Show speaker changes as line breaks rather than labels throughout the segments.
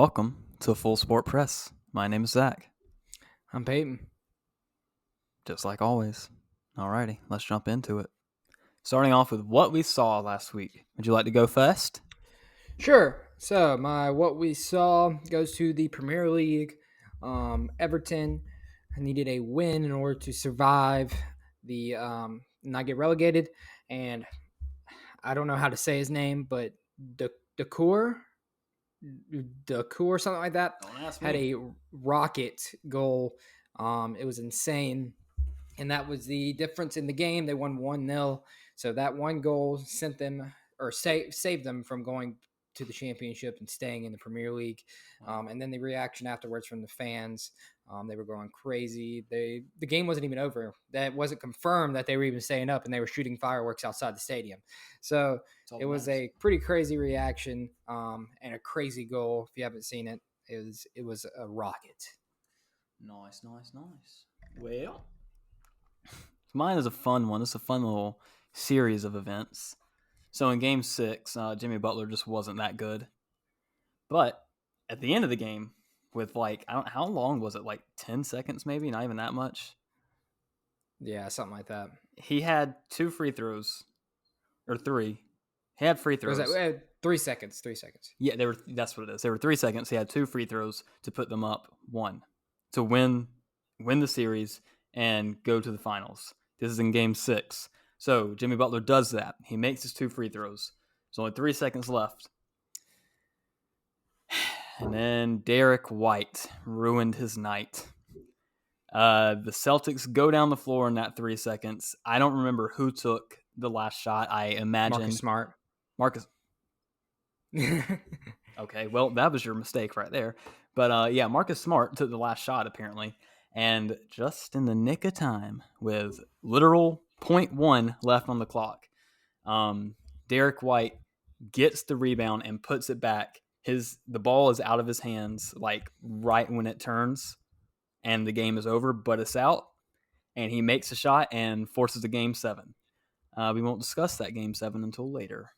welcome to Full Sport Press. My name is Zach,
I'm Peyton.
just like always. Alrighty, let's jump into it. Starting off with what we saw last week. Would you like to go first?
Sure. So what we saw goes to the Premier League. Everton needed a win in order to survive the not get relegated, and I don't know how to say his name, but Decour, something like that,
Don't ask
had a rocket goal. It was insane. And that was the difference in the game. They won 1-0. So that one goal sent them or saved them from going to the championship and staying in the Premier League. And then the reaction afterwards from the fans, they were going crazy. The game wasn't even over. That wasn't confirmed that they were even staying up, and they were shooting fireworks outside the stadium. So it was a pretty crazy reaction and a crazy goal. If you haven't seen it, it was a rocket.
Nice. Well, mine is a fun one. It's a fun little series of events. So in Game 6, Jimmy Butler just wasn't that good. But at the end of the game, with how long was it? 10 seconds maybe? Not even that much.
Yeah, something like that.
He had 2 free throws. Or 3. He had free throws.
Was that 3 seconds? 3 seconds.
Yeah, that's what it is. They were 3 seconds. He had 2 free throws to put them up 1 to win the series and go to the finals. This is in Game 6. So Jimmy Butler does that. He makes his 2 free throws. There's only 3 seconds left. And then Derek White ruined his night. The Celtics go down the floor in that 3 seconds. I don't remember who took the last shot. I imagine
Marcus Smart.
Marcus. Okay, well, that was your mistake right there. But yeah, Marcus Smart took the last shot apparently. And just in the nick of time, with literal 0.1 left on the clock, Derek White gets the rebound and puts it back. The ball is out of his hands right when it turns, and the game is over, but it's out. And he makes a shot and forces a Game 7. We won't discuss that Game 7 until later.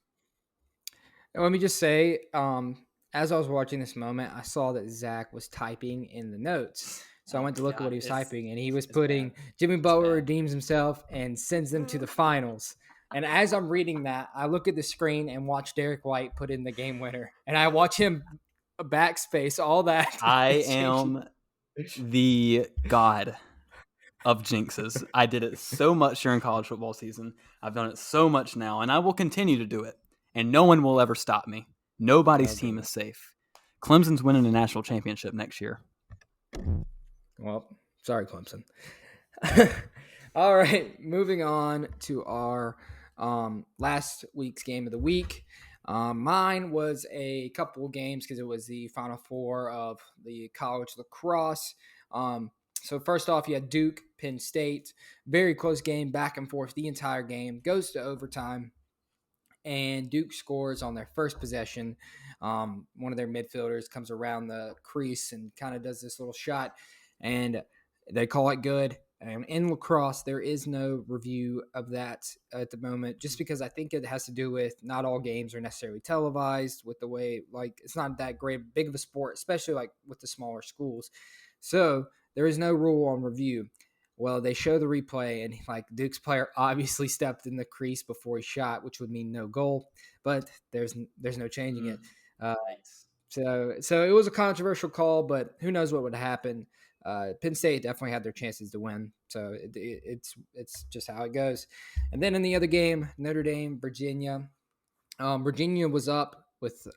Let me just say, as I was watching this moment, I saw that Zach was typing in the notes. So I went to look at what he was typing, and he was putting Jimmy Butler redeems himself and sends them to the finals. And as I'm reading that, I look at the screen and watch Derek White put in the game winner. And I watch him backspace all that.
I am the god of jinxes. I did it so much during college football season. I've done it so much now, and I will continue to do it. And no one will ever stop me. Nobody's team is safe. Clemson's winning a national championship next year.
Well, sorry, Clemson. All right, moving on to our last week's game of the week. Mine was a couple of games because it was the Final Four of the college lacrosse. So first off, you had Duke, Penn State. Very close game, back and forth the entire game. Goes to overtime. And Duke scores on their first possession. One of their midfielders comes around the crease and kind of does this little shot, and they call it good. And in lacrosse, there is no review of that at the moment, just because I think it has to do with not all games are necessarily televised with the way, it's not that big of a sport, especially with the smaller schools. So there is no rule on review. Well, they show the replay, and Duke's player obviously stepped in the crease before he shot, which would mean no goal. But there's no changing it. So it was a controversial call, but who knows what would happen. Penn State definitely had their chances to win, so it's just how it goes. And then in the other game, Notre Dame, Virginia. Virginia was up with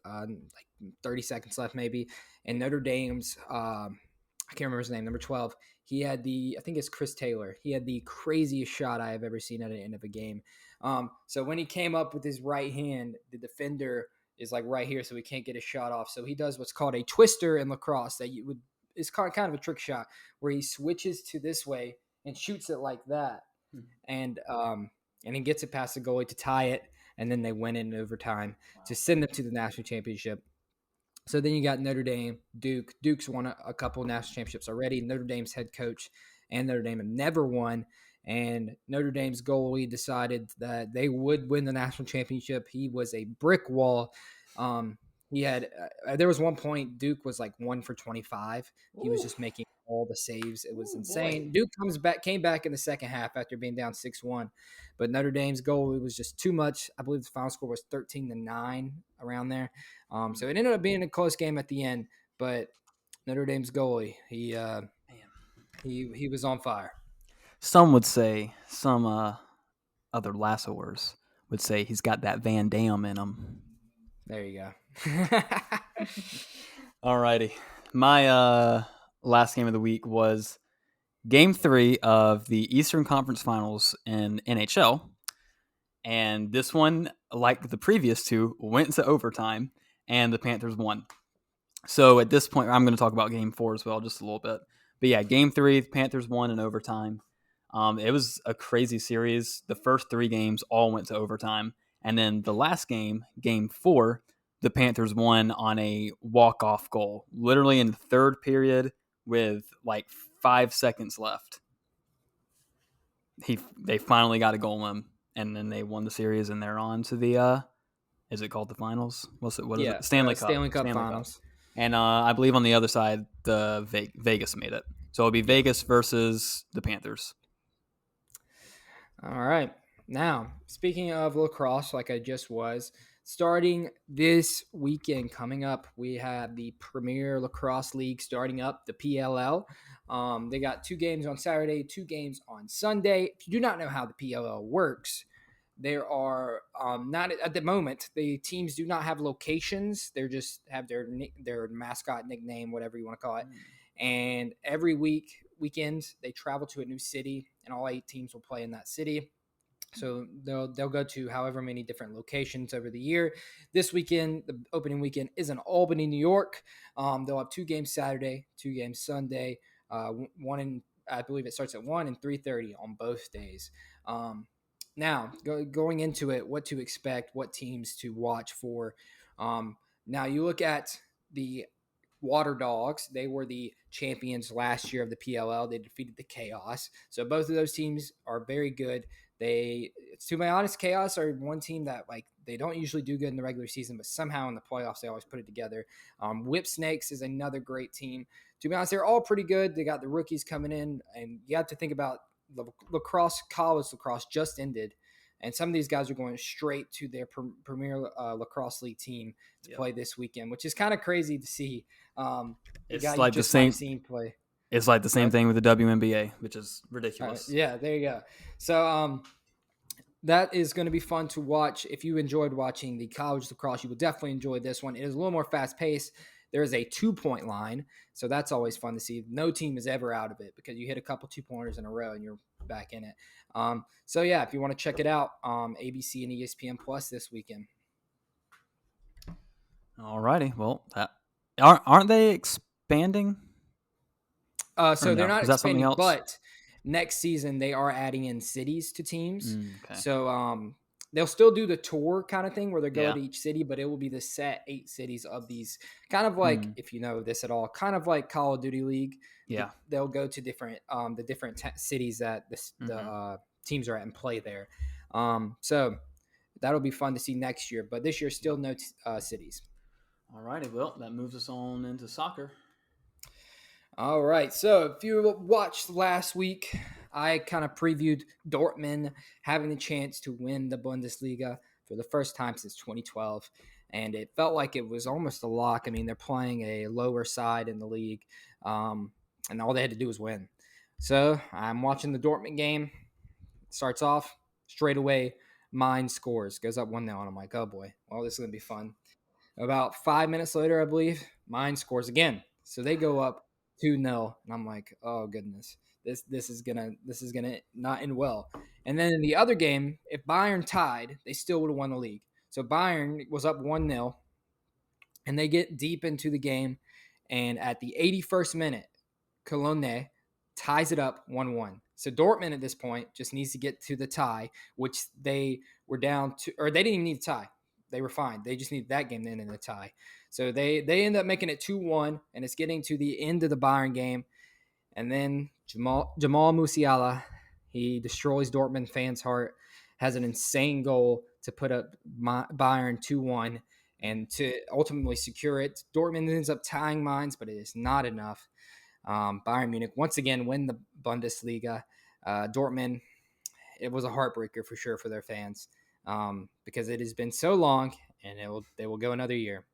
30 seconds left, maybe, and Notre Dame's I can't remember his name, number 12. He had I think it's Chris Taylor. He had the craziest shot I have ever seen at the end of a game. So when he came up with his right hand, the defender is right here, so he can't get a shot off. So he does what's called a twister in lacrosse it's kind of a trick shot where he switches to this way and shoots it like that. And he gets it past the goalie to tie it, and then they win in overtime to send them to the national championship. So then you got Notre Dame, Duke. Duke's won a couple national championships already. Notre Dame's head coach and Notre Dame have never won. And Notre Dame's goalie decided that they would win the national championship. He was a brick wall. He had there was one point Duke was like 1 for 25. He was
Ooh,
just making all the saves. It was
ooh boy.
insane. Duke came back in the second half after being down 6-1. But Notre Dame's goal, it was just too much. I believe the final score was 13-9 around there. So it ended up being a close game at the end, but Notre Dame's goalie,
Man.
he was on fire.
Some would say, some other lassoers would say he's got that Van Dam in him.
There you go.
Alrighty. My last game of the week was game 3 of the Eastern Conference Finals in NHL. And this one, like the previous two, went to overtime, and the Panthers won. So at this point, I'm going to talk about game 4 as well, just a little bit. But yeah, game 3, the Panthers won in overtime. It was a crazy series. The first 3 games all went to overtime. And then the last game, game 4, the Panthers won on a walk-off goal, literally in the third period with like 5 seconds left. They finally got a goal in, and then they won the series, and they're on to the is it called the finals? What is
Yeah,
it? Stanley Cup.
Stanley Cup Finals.
And I believe on the other side, the Vegas made it. So it'll be
Yep.
Vegas versus the Panthers.
All right. Now, speaking of lacrosse, like I just was, starting this weekend coming up, we have the Premier Lacrosse League starting up, the PLL. They got 2 games on Saturday, 2 games on Sunday. If you do not know how the PLL works, there are not at the moment. The teams do not have locations. They just have their mascot nickname, whatever you want to call it. And every weekend they travel to a new city, and all 8 teams will play in that city. So they'll go to however many different locations over the year. This weekend, the opening weekend, is in Albany, New York. They'll have 2 games Saturday, 2 games Sunday. One in I believe it starts at 1 and 3:30 on both days. Now, going into it, what to expect, what teams to watch for. Now, you look at the Water Dogs. They were the champions last year of the PLL. They defeated the Chaos. So both of those teams are very good. To be honest, Chaos are one team that like they don't usually do good in the regular season, but somehow in the playoffs they always put it together. Whip Snakes is another great team. To be honest, they're all pretty good. They got the rookies coming in, and you have to think about lacrosse. College lacrosse just ended, and some of these guys are going straight to their Premier Lacrosse League team to play this weekend, which is kind of crazy to see.
It's like the same.
Play.
It's like the same thing with the WNBA, which is ridiculous.
Yeah, there you go. So that is going to be fun to watch. If you enjoyed watching the college lacrosse, you will definitely enjoy this one. It is a little more fast paced. There is a 2-point line, so that's always fun to see. No team is ever out of it because you hit a couple 2-pointers in a row and you're back in it. So yeah, if you want to check it out, ABC and ESPN Plus this weekend.
Alrighty, well, aren't they expanding?
So they're not expanding,
else?
but next season they are adding in cities to teams.
Okay.
So they'll still do the tour kind of thing where they go to each city, but it will be the set 8 cities of these, kind of like, if you know this at all, kind of like Call of Duty League.
Yeah.
They'll go to different cities that the teams are at and play there. So that'll be fun to see next year, but this year still no cities.
Alrighty, well, that moves us on into soccer.
All right. So if you watched last week, I kind of previewed Dortmund having the chance to win the Bundesliga for the first time since 2012. And it felt like it was almost a lock. I mean, they're playing a lower side in the league, and all they had to do was win. So I'm watching the Dortmund game. Starts off straight away. Mine scores, goes up 1-0. And I'm like, oh boy, well, this is going to be fun. About 5 minutes later, I believe, mine scores again. So they go up 2-0, and I'm like, oh goodness, this is gonna not end well. And then in the other game, if Bayern tied, they still would have won the league. So Bayern was up 1-0, and they get deep into the game, and at the 81st minute, Cologne ties it up 1-1. So Dortmund at this point just needs to get to the tie, which they were down to, or they didn't even need to tie. They were fine. They just needed that game to end in a tie. So they end up making it 2-1, and it's getting to the end of the Bayern game. And then Jamal Musiala, he destroys Dortmund fans' heart, has an insane goal to put up Bayern 2-1. and to ultimately secure it. Dortmund ends up tying Mainz, but it is not enough. Bayern Munich once again win the Bundesliga. Dortmund, it was a heartbreaker for sure for their fans because it has been so long, and they will go another year.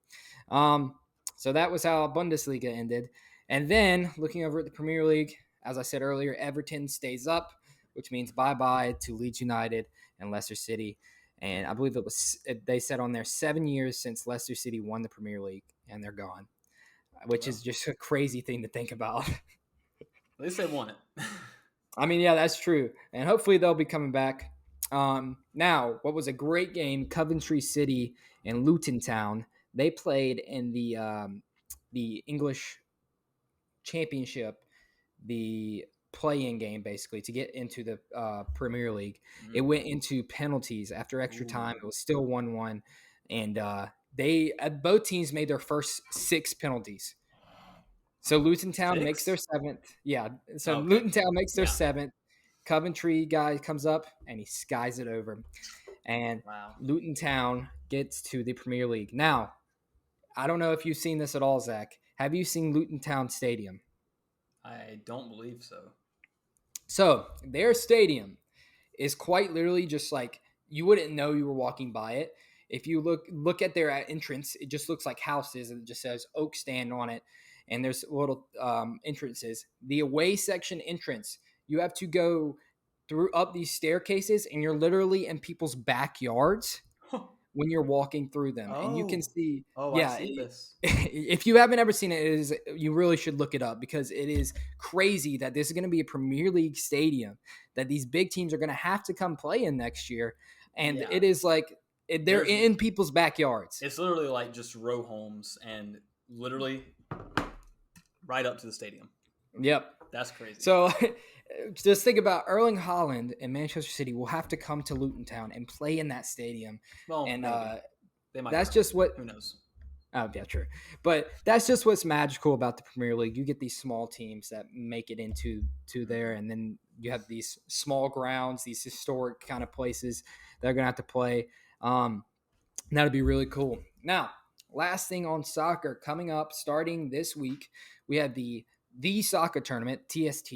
So that was how Bundesliga ended. And then looking over at the Premier League, as I said earlier, Everton stays up, which means bye-bye to Leeds United and Leicester City. And I believe they said on there 7 years since Leicester City won the Premier League, and they're gone, which is just a crazy thing to think about.
At least they won it.
I mean, yeah, that's true. And hopefully they'll be coming back. Now, what was a great game, Coventry City and Luton Town. They played in the English Championship, the play-in game, basically, to get into the Premier League. It went into penalties after extra time. It was still 1-1. And both teams made their first 6 penalties. So Luton Town makes their 7th. Yeah. So okay. Luton Town makes their 7th. Coventry guy comes up and he skies it over. And Luton Town gets to the Premier League. Now, I don't know if you've seen this at all, Zach. Have you seen Luton Town Stadium?
I don't believe so.
So their stadium is quite literally just like you wouldn't know you were walking by it. If you look at their entrance, it just looks like houses and it just says Oak Stand on it. And there's little entrances. The away section entrance, you have to go up these staircases, and you're literally in people's backyards when you're walking through them. And you can see,
I see this.
If you haven't ever seen it, you really should look it up because it is crazy that this is going to be a Premier League stadium that these big teams are going to have to come play in next year. And it is like they're in people's backyards.
It's literally like just row homes and literally right up to the stadium.
Yep.
That's crazy.
So just think about Erling Haaland and Manchester City will have to come to Luton Town and play in that stadium.
Well,
and
they might
that's just what.
Who knows?
Oh, yeah, true. But that's just what's magical about the Premier League. You get these small teams that make it into there, and then you have these small grounds, these historic kind of places that are going to have to play. That'd be really cool. Now, last thing on soccer coming up, starting this week, we have the soccer tournament, TST,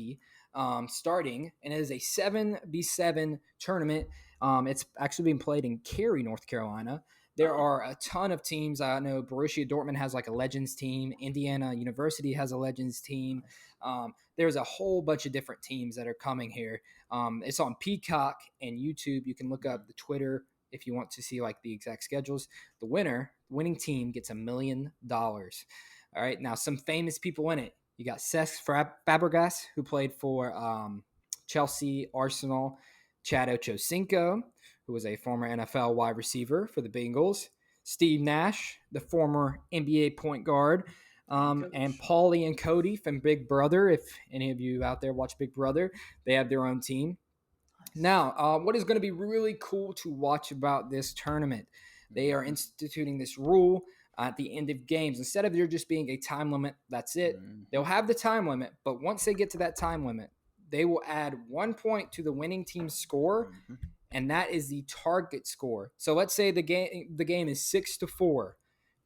starting, and it is a 7v7 tournament. It's actually being played in Cary, North Carolina. There are a ton of teams. I know Borussia Dortmund has like a Legends team. Indiana University has a Legends team. There's a whole bunch of different teams that are coming here. It's on Peacock and YouTube. You can look up the Twitter if you want to see like the exact schedules. The winning team gets $1 million. All right. Now, some famous people in it. You got Cesc Fabregas, who played for Chelsea, Arsenal. Chad Ochocinco, who was a former NFL wide receiver for the Bengals. Steve Nash, the former NBA point guard. And Paulie and Cody from Big Brother. If any of you out there watch Big Brother, they have their own team. Now, what is going to be really cool to watch about this tournament? They are instituting this rule at the end of games. Instead of there just being a time limit, that's it. They'll have the time limit, but once they get to that time limit, they will add 1 point to the winning team's score, and that is the target score. So let's say the game is 6-4.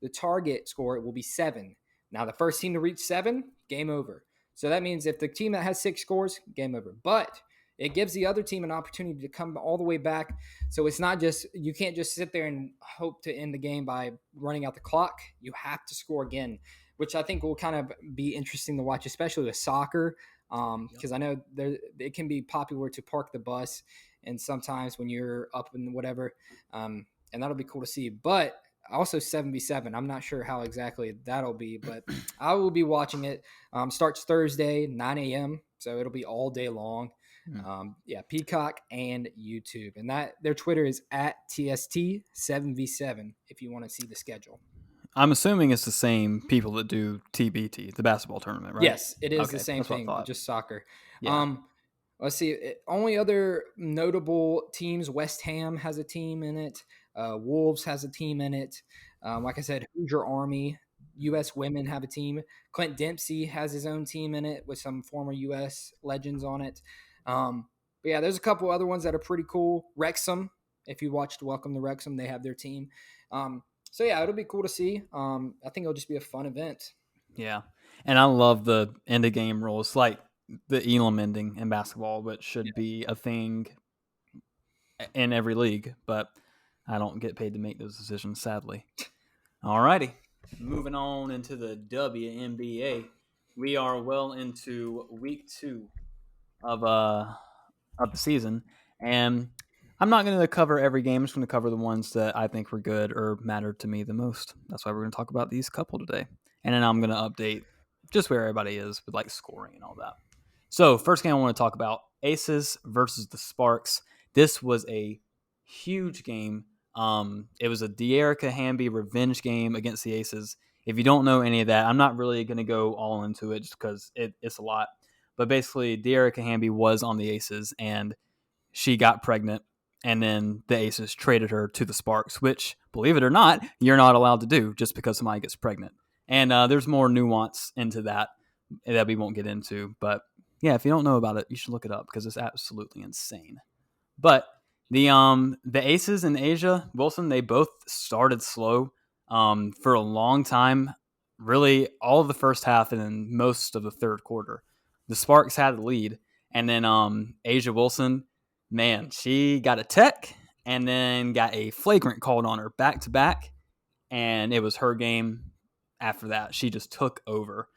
The target score will be 7. Now, the first team to reach 7, game over. So that means if the team that has 6 scores, game over. But it gives the other team an opportunity to come all the way back. So it's not just – you can't just sit there and hope to end the game by running out the clock. You have to score again, which I think will kind of be interesting to watch, especially with soccer, because I know it can be popular to park the bus and sometimes when you're up and whatever, and that'll be cool to see. But also 7v7. I'm not sure how exactly that'll be, but I will be watching it. Starts Thursday, 9 a.m., so it'll be all day long. Peacock and YouTube, and that their Twitter is at TST7v7 if you want to see the schedule.
I'm assuming it's the same people that do TBT, the basketball tournament, right?
Yes, it is the same thing, just soccer.
Yeah.
Let's see. Only other notable teams: West Ham has a team in it. Wolves has a team in it. Like I said, Hoosier Army, U.S. women have a team. Clint Dempsey has his own team in it with some former U.S. legends on it. But yeah, there's a couple other ones that are pretty cool. Wrexham, if you watched Welcome to Wrexham, they have their team. So yeah, it'll be cool to see. I think it'll just be a fun event.
Yeah. And I love the end of game rules, like the Elam ending in basketball, which should be a thing in every league, but I don't get paid to make those decisions, sadly. Alrighty. Moving on into the WNBA. We are well into week 2 of the season, and I'm not going to cover every game. I'm just going to cover the ones that I think were good or mattered to me the most. That's why we're going to talk about these couple today, and then I'm going to update just where everybody is with like scoring and all that. So first game I want to talk about: Aces versus the Sparks. This was a huge game. It was a De'Erica Hamby revenge game against the Aces. If you don't know any of that, I'm not really going to go all into it just because it's a lot. But basically, De'Erica Hamby was on the Aces, and she got pregnant, and then the Aces traded her to the Sparks, which, believe it or not, you're not allowed to do just because somebody gets pregnant. And there's more nuance into that we won't get into. But yeah, if you don't know about it, you should look it up because it's absolutely insane. But the Aces in Asia Wilson, they both started slow for a long time. Really, all of the first half and then most of the third quarter, the Sparks had the lead, and then Asia Wilson, man, she got a tech and then got a flagrant called on her back to back, and it was her game. After that, she just took over.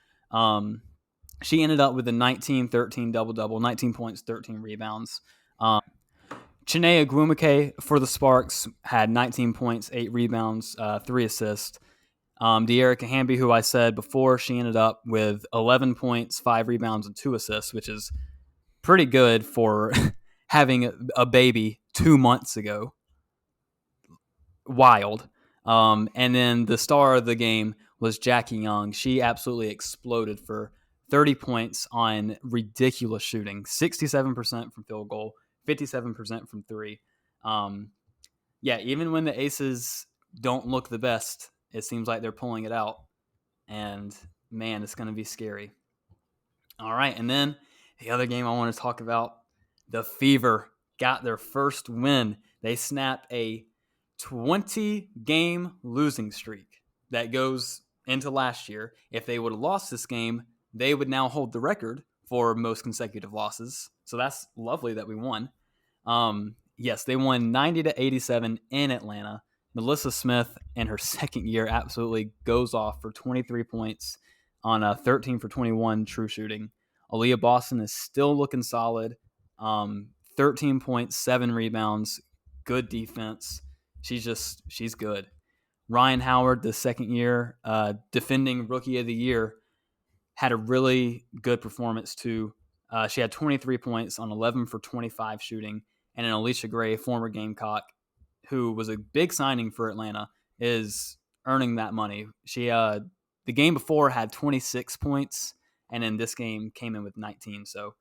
She ended up with a 19-13 double-double, 19 points, 13 rebounds. Chinea Gwumake for the Sparks had 19 points, 8 rebounds, 3 assists. De'Erica Hamby, who I said before, she ended up with 11 points, 5 rebounds, and 2 assists, which is pretty good for having a baby 2 months ago. Wild. And then the star of the game was Jackie Young. She absolutely exploded for 30 points on ridiculous shooting, 67% from field goal, 57% from three. Yeah, even when the Aces don't look the best, it seems like they're pulling it out. And man, it's going to be scary. All right, and then the other game I want to talk about, the Fever got their first win. They snapped a 20-game losing streak that goes into last year. If they would have lost this game, they would now hold the record for most consecutive losses. So that's lovely that we won. Yes, they won 90-87 in Atlanta. Melissa Smith, in her second year, absolutely goes off for 23 points on a 13 for 21 true shooting. Aaliyah Boston is still looking solid. 13 points, 7 rebounds, good defense. She's good. Ryan Howard, the second year, defending Rookie of the Year, had a really good performance too. She had 23 points on 11 for 25 shooting. And then Alicia Gray, former Gamecock, who was a big signing for Atlanta, is earning that money. She the game before had 26 points, and in this game came in with 19. So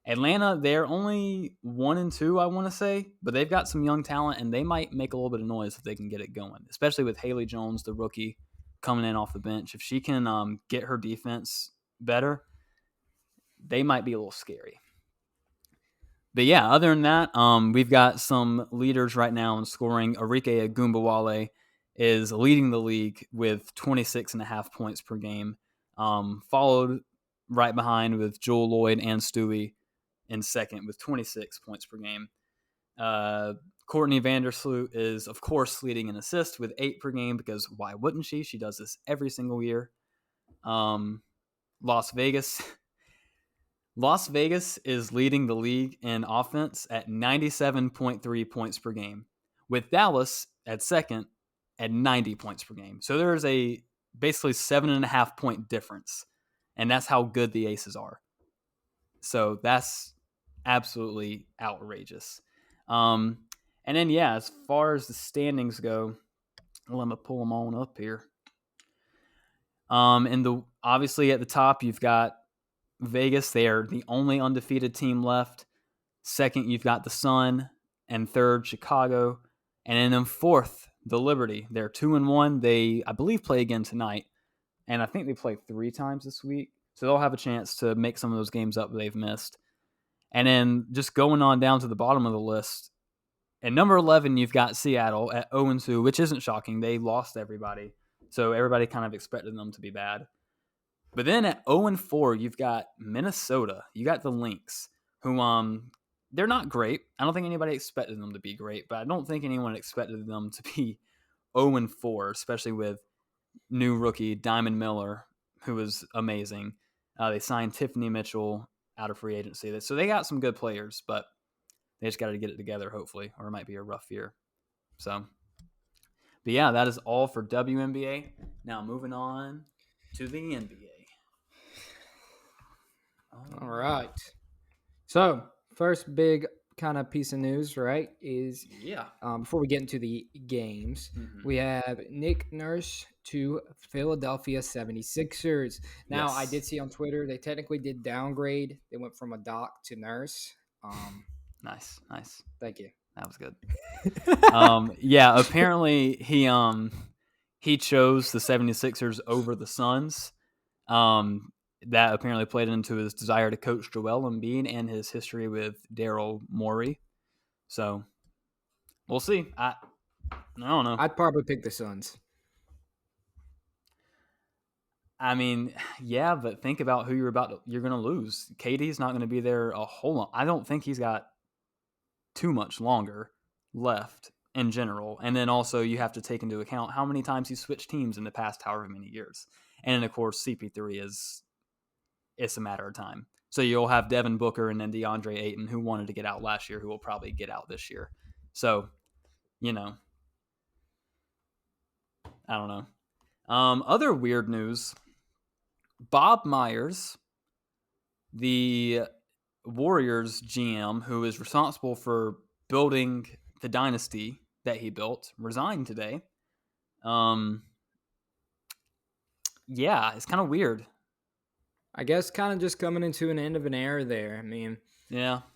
Atlanta, they're only 1-2, I want to say, but they've got some young talent, and they might make a little bit of noise if they can get it going, especially with Haley Jones, the rookie, coming in off the bench. If she can get her defense better, they might be a little scary. But yeah, other than that, we've got some leaders right now in scoring. Arike Agumbawale is leading the league with 26.5 points per game, followed right behind with Joel Lloyd and Stewie in second with 26 points per game. Courtney Vandersloot is, of course, leading in assists with 8 per game because why wouldn't she? She does this every single year. Las Vegas is leading the league in offense at 97.3 points per game, with Dallas at second at 90 points per game. So there's a basically 7.5 point difference, and that's how good the Aces are. So that's absolutely outrageous. And then, yeah, as far as the standings go, let me pull them on up here. And obviously at the top, you've got Vegas. They are the only undefeated team left. Second, you've got the Sun, and third, Chicago, and then fourth, the Liberty. They're 2-1. They, I believe, play again tonight, and I think they play 3 times this week, so they'll have a chance to make some of those games up that they've missed. And then just going on down to the bottom of the list, At number 11, you've got Seattle at 0-2, which isn't shocking. They lost everybody. So everybody kind of expected them to be bad. But then at 0-4, you've got Minnesota. You got the Lynx, who they're not great. I don't think anybody expected them to be great, but I don't think anyone expected them to be 0-4, especially with new rookie Diamond Miller, who was amazing. They signed Tiffany Mitchell out of free agency. So they got some good players, but they just got to get it together, hopefully, or it might be a rough year. So, but yeah, that is all for WNBA. Now moving on to the NBA.
All right. So, first big kind of piece of news, right, is before we get into the games, we have Nick Nurse to Philadelphia 76ers. Now, I did see on Twitter they technically did downgrade. They went from a doc to nurse.
Nice.
Thank you.
That was good. Apparently he chose the 76ers over the Suns. That apparently played into his desire to coach Joel Embiid and his history with Daryl Morey. So we'll see. I don't know.
I'd probably pick the Suns.
I mean, yeah, but think about who you're going to lose. KD's not going to be there a whole lot. I don't think he's got too much longer left in general. And then also you have to take into account how many times he switched teams in the past however many years. And then, of course, CP3 it's a matter of time. So you'll have Devin Booker and then DeAndre Ayton, who wanted to get out last year, who will probably get out this year. So, I don't know. Other weird news. Bob Myers, the Warriors GM, who is responsible for building the dynasty that he built, resigned today. Yeah, it's kind of weird.
I guess kind of just coming into an end of an era there. I mean,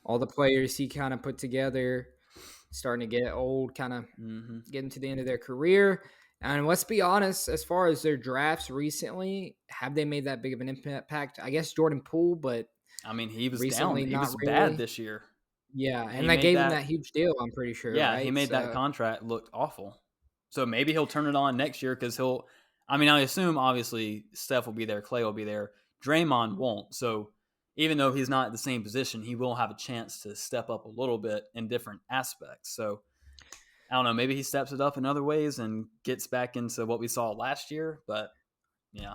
all the players he kind of put together starting to get old, kind of getting to the end of their career. And let's be honest, as far as their drafts recently, have they made that big of an impact? I guess Jordan Poole, but
I mean, he was recently down. He was bad this year.
Yeah, and that gave him that huge deal, I'm pretty sure.
Yeah,
right?
He made that contract look awful. So maybe he'll turn it on next year because I assume obviously Steph will be there, Clay will be there. Draymond won't. So even though he's not at the same position, he will have a chance to step up a little bit in different aspects. So I don't know. Maybe he steps it up in other ways and gets back into what we saw last year. But yeah.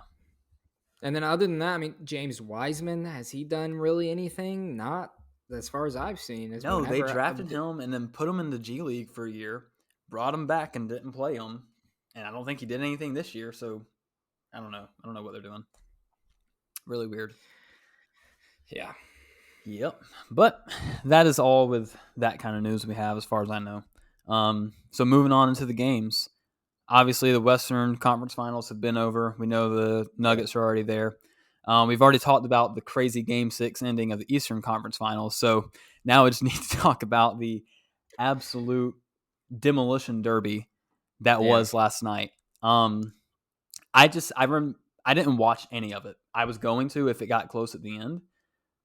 And then other than that, I mean, James Wiseman, has he done really anything? Not as far as I've seen.
No, they drafted him and then put him in the G League for a year, brought him back and didn't play him. And I don't think he did anything this year. So I don't know. I don't know what they're doing. Really weird.
Yeah.
Yep. But that is all with that kind of news we have as far as I know. So moving on into the games. Obviously, the Western Conference Finals have been over. We know the Nuggets are already there. We've already talked about the crazy Game 6 ending of the Eastern Conference Finals. So now we just need to talk about the absolute demolition derby that was last night. I didn't watch any of it. I was going to if it got close at the end,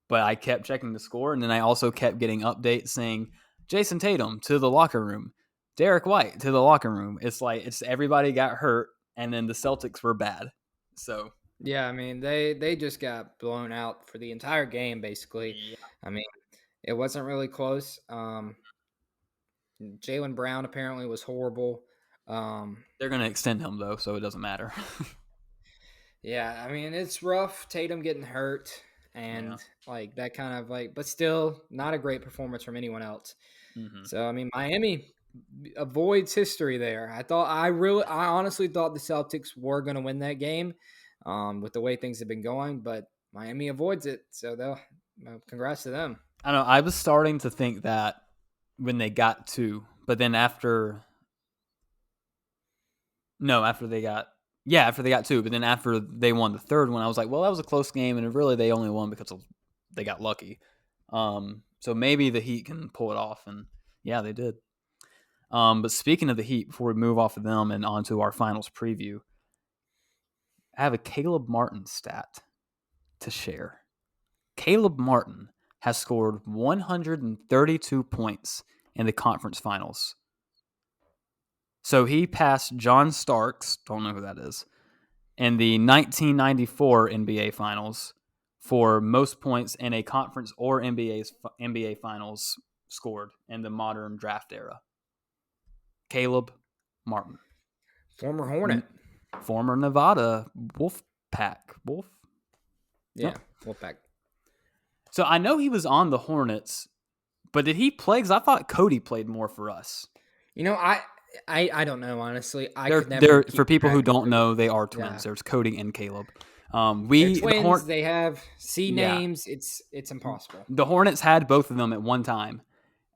but I kept checking the score, and then I also kept getting updates saying Jason Tatum to the locker room, Derek White to the locker room. It's like everybody got hurt, and then the Celtics were bad. So
yeah, I mean they just got blown out for the entire game basically. Yeah. I mean it wasn't really close. Jaylen Brown apparently was horrible.
They're going to extend him though, so it doesn't matter.
Yeah, I mean it's rough. Tatum getting hurt and like that kind of but still not a great performance from anyone else. Mm-hmm. So I mean Miami avoids history there. I honestly thought the Celtics were going to win that game with the way things have been going, but Miami avoids it. So congrats to them.
I know. I was starting to think that when they got two, but then after they got two, but then after they won the third one, I was like, well, that was a close game, and really they only won because they got lucky. So maybe the Heat can pull it off, and yeah, they did. But speaking of the Heat, before we move off of them and onto our finals preview, I have a Caleb Martin stat to share. Caleb Martin has scored 132 points in the conference finals. So he passed John Starks, don't know who that is, in the 1994 NBA Finals for most points in a conference or NBA Finals scored in the modern draft era. Caleb Martin.
Former Hornet.
Former Nevada Wolf?
Yeah,
Yep.
Wolfpack.
So I know he was on the Hornets, but did he play? Because I thought Cody played more for us.
You know, I don't know, honestly.
They're for people who don't know, they are twins.
Yeah.
There's Cody and Caleb.
They're twins. They have C names. It's impossible.
The Hornets had both of them at one time.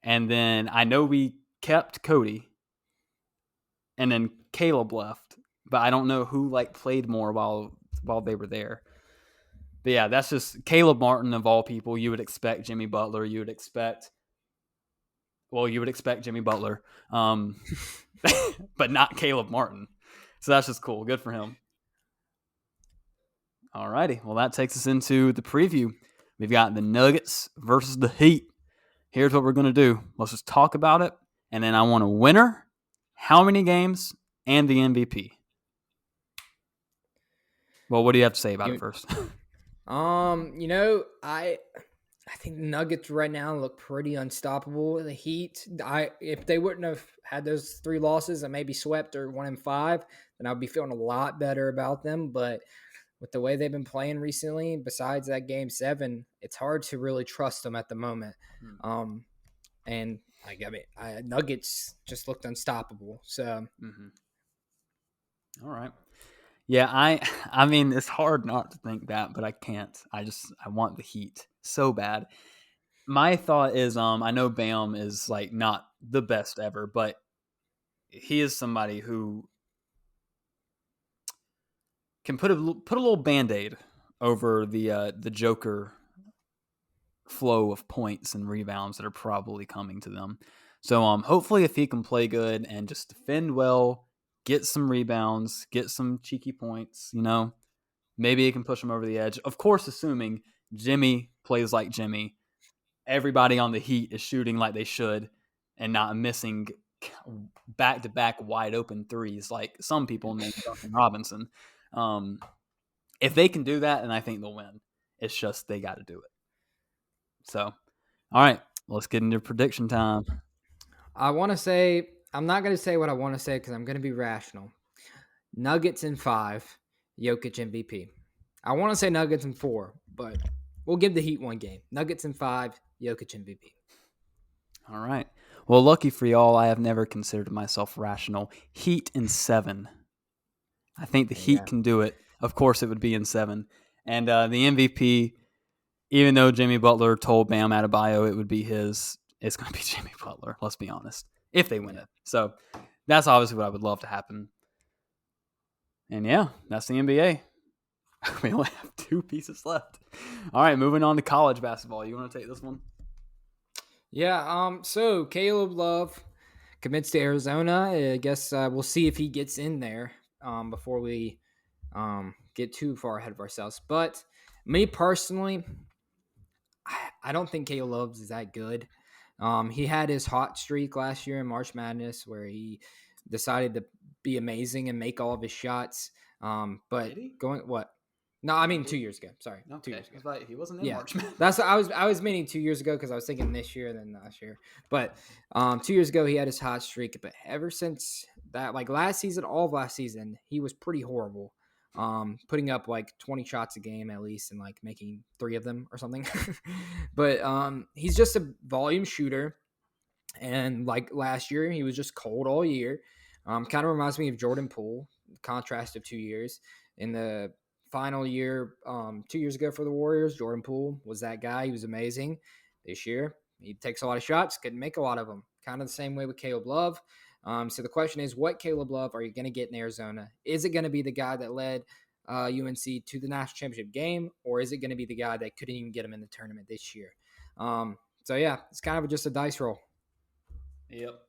And then I know we kept Cody. And then Caleb left. But I don't know who played more while they were there. But yeah, that's just Caleb Martin of all people. You would expect Jimmy Butler. You would expect Jimmy Butler. But not Caleb Martin. So that's just cool. Good for him. All righty. Well, that takes us into the preview. We've got the Nuggets versus the Heat. Here's what we're going to do. Let's just talk about it. And then I want a winner, how many games, and the MVP. Well, what do you have to say about it first?
I think the Nuggets right now look pretty unstoppable. The Heat, if they wouldn't have had those 3 losses and maybe swept or 1-5, then I'd be feeling a lot better about them. But with the way they've been playing recently, besides that Game 7, it's hard to really trust them at the moment. Nuggets just looked unstoppable. So,
All right. Yeah, I mean, it's hard not to think that, but I can't. I want the Heat so bad. My thought is, I know Bam is not the best ever, but he is somebody who can put a little Band-Aid over the Joker flow of points and rebounds that are probably coming to them. So hopefully if he can play good and just defend well, get some rebounds, get some cheeky points, maybe he can push him over the edge. Of course, assuming Jimmy plays like Jimmy, everybody on the Heat is shooting like they should and not missing back-to-back wide open threes like some people named Duncan Robinson. If they can do that, then I think they'll win. It's just they got to do it. So, all right, let's get into prediction time.
I'm not going to say what I want to say because I'm going to be rational. Nuggets in 5, Jokic MVP. I want to say Nuggets in 4, but we'll give the Heat one game. Nuggets in 5, Jokic MVP.
All right. Well, lucky for y'all, I have never considered myself rational. Heat in 7. I think the Heat can do it. Of course, it would be in 7. And the MVP, even though Jimmy Butler told Bam Adebayo it would be his, it's going to be Jimmy Butler, let's be honest, if they win it. So that's obviously what I would love to happen. And yeah, that's the NBA. We only have 2 pieces left. All right, moving on to college basketball. You want to take this one?
Yeah, so Caleb Love commits to Arizona. I guess we'll see if he gets in there before we get too far ahead of ourselves. But me personally, I don't think Caleb Love is that good. He had his hot streak last year in March Madness where he decided to be amazing and make all of his shots. But going what? No, I mean 2 years ago. Sorry,
okay.
2 years ago.
Like he wasn't in March Madness.
That's what I was meaning 2 years ago because I was thinking this year and then last year. But 2 years ago he had his hot streak, but ever since that, last season, all of last season, he was pretty horrible. Putting up 20 shots a game at least and making 3 of them or something. But he's just a volume shooter. And last year, he was just cold all year. Kind of reminds me of Jordan Poole, contrast of 2 years. In the final year, 2 years ago for the Warriors, Jordan Poole was that guy. He was amazing. This year, he takes a lot of shots, couldn't make a lot of them. Kind of the same way with Caleb Love. So the question is, what Caleb Love are you going to get in Arizona? Is it going to be the guy that led UNC to the national championship game, or is it going to be the guy that couldn't even get him in the tournament this year? So yeah, it's kind of just a dice roll.
Yep.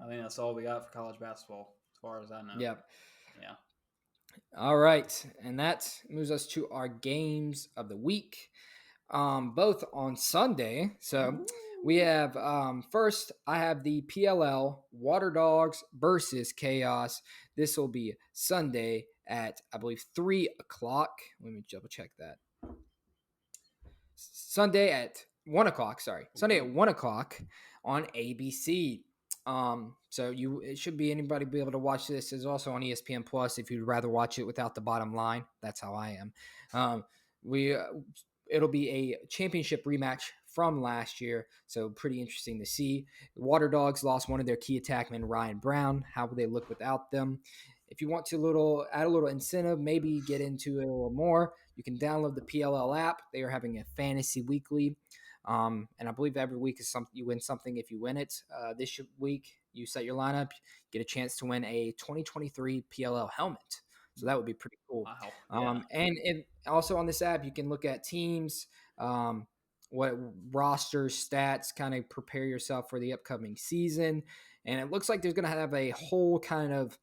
I think that's all we got for college basketball, as far as I know.
Yep.
Yeah.
All right. And that moves us to our games of the week, both on Sunday. So We have first. I have the PLL Water Dogs versus Chaos. This will be Sunday at I believe 3 o'clock. Let me double check that. Sunday at 1 o'clock. Sorry, Sunday at 1 o'clock on ABC. So it should be anybody be able to watch this. It's also on ESPN Plus if you'd rather watch it without the bottom line. That's how I am. It'll be a championship rematch from last year, so pretty interesting to see. The Water Dogs lost one of their key attackmen, Ryan Brown. How will they look without them? If you want to add a little incentive, maybe get into it a little more, you can download the PLL app. They are having a fantasy weekly, and I believe every week is something you win something if you win it. This week, you set your lineup, get a chance to win a 2023 PLL helmet. So that would be pretty cool.
Wow.
And also on this app, you can look at teams, what rosters, stats, kind of prepare yourself for the upcoming season. And it looks like there's going to have a whole kind of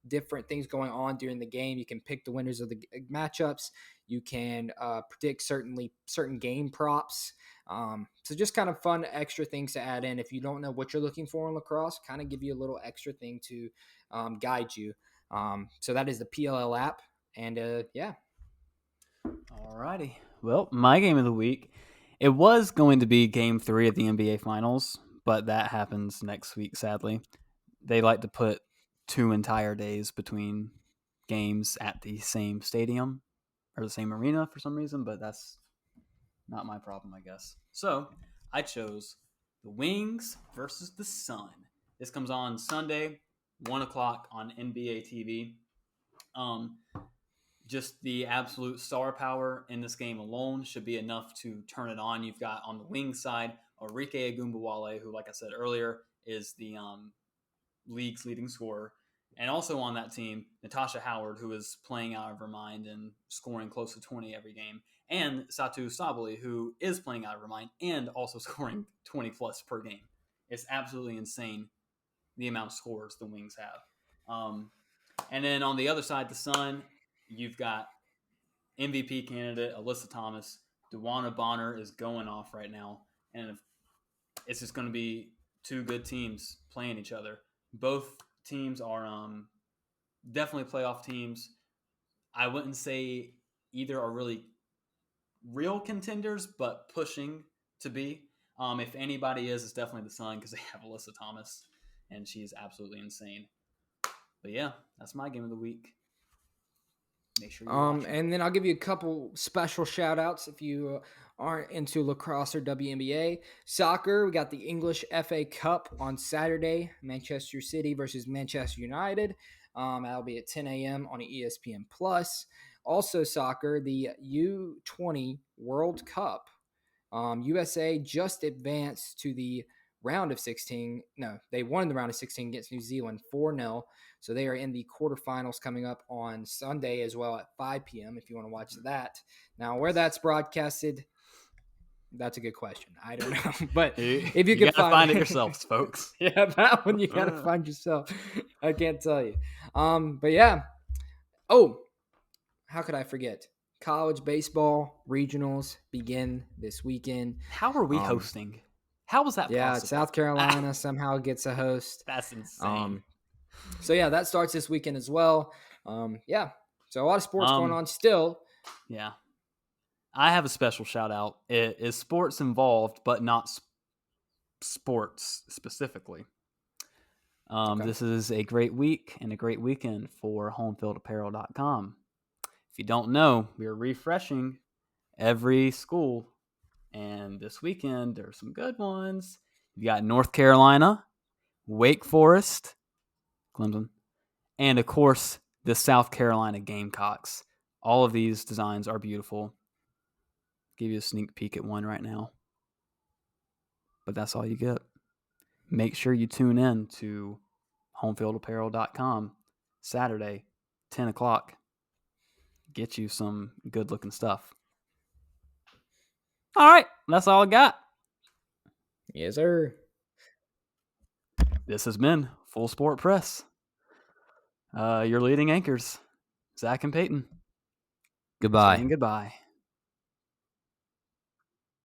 different things going on during the game. You can pick the winners of the matchups. You can predict certain game props. So just kind of fun extra things to add in. If you don't know what you're looking for in lacrosse, kind of give you a little extra thing to guide you. So that is the PLL app. And yeah.
Alrighty. Well, my game of the week, it was going to be game 3 of the NBA Finals, but that happens next week, sadly. They like to put 2 entire days between games at the same stadium or the same arena for some reason, but that's not my problem, I guess. So I chose the Wings versus the Sun. This comes on Sunday, 1 o'clock on NBA TV. Just the absolute star power in this game alone should be enough to turn it on. You've got on the Wings side, Enrique Agumbawale, who, like I said earlier, is the league's leading scorer. And also on that team, Natasha Howard, who is playing out of her mind and scoring close to 20 every game. And Satu Sabali, who is playing out of her mind and also scoring 20 plus per game. It's absolutely insane the amount of scores the Wings have. And then on the other side, the Sun, you've got MVP candidate Alyssa Thomas. Dewana Bonner is going off right now. And it's just going to be 2 good teams playing each other. Both teams are definitely playoff teams. I wouldn't say either are really real contenders, but pushing to be. If anybody is, it's definitely the Sun because they have Alyssa Thomas, and she's absolutely insane. But yeah, that's my game of the week. Make sure you watch it.
And then I'll give you a couple special shout outs if you aren't into lacrosse or WNBA. Soccer, we got the English FA Cup on Saturday, Manchester City versus Manchester United. That'll be at 10 a.m. on ESPN Plus. Also soccer, the U20 World Cup. USA just advanced to the round of 16. No, they won the round of 16 against New Zealand 4-0. So they are in the quarterfinals coming up on Sunday as well at 5 p.m. if you want to watch that. Now, where that's broadcasted, that's a good question. I don't know. But if you can
find it yourselves, folks.
Yeah, that one you got to find yourself. I can't tell you. But yeah. Oh, how could I forget? College baseball regionals begin this weekend.
How are we hosting? How was that possible?
Yeah, South Carolina somehow gets a host.
That's insane.
So yeah, that starts this weekend as well. Yeah, so a lot of sports going on still.
Yeah, I have a special shout out. It is sports involved, but not sports specifically. Okay. This is a great week and a great weekend for homefieldapparel.com. If you don't know, we are refreshing every school, and this weekend there's some good ones. You got North Carolina, Wake Forest, Clemson, and of course the South Carolina Gamecocks. All of these designs are beautiful. I'll give you a sneak peek at one right now, but that's all you get. Make sure you tune in to homefieldapparel.com Saturday, 10 o'clock. Get you some good looking stuff. All right, that's all I got.
Yes, sir.
This has been Full Sport Press. Your leading anchors, Zach and Peyton.
Goodbye.
Saying goodbye.